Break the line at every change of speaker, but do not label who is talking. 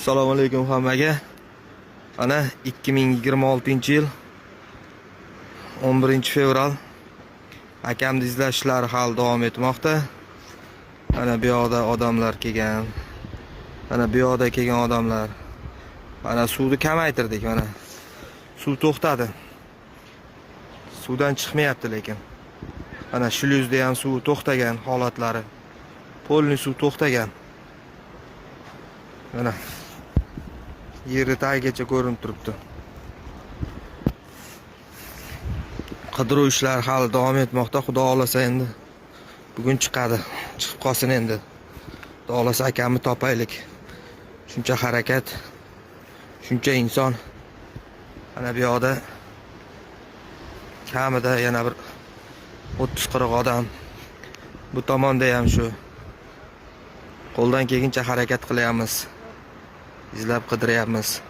Assalomu alaykum hammaga. Ana 2026-yil 11-fevral akamni izlash ishlari hali davom etmoqda. Ana bu yoqda odamlar kelgan. Ana bu yoqda kelgan odamlar. Mana suvni kamaytirdik mana. Suv to'xtadi. Suvdan chiqmayapti lekin. Ana shluzda ham suv to'xtagan holatlari. Polni suv to'xtagan. Mana yeri tagigacha ko'rinib turibdi. Qidiruv ishlari hali davom etmoqda. Xudo xolasa endi bugun chiqadi. Chiqib qolsin endi. Xudo xolasa akamni topaylik. Shuncha harakat, shuncha inson. Mana bu yoqda kamida yana bir 30-40 odam. Bu tomonda ham shu. Qo'ldan kelguncha harakat qilyapmiz. İzlab qidiryapmiz.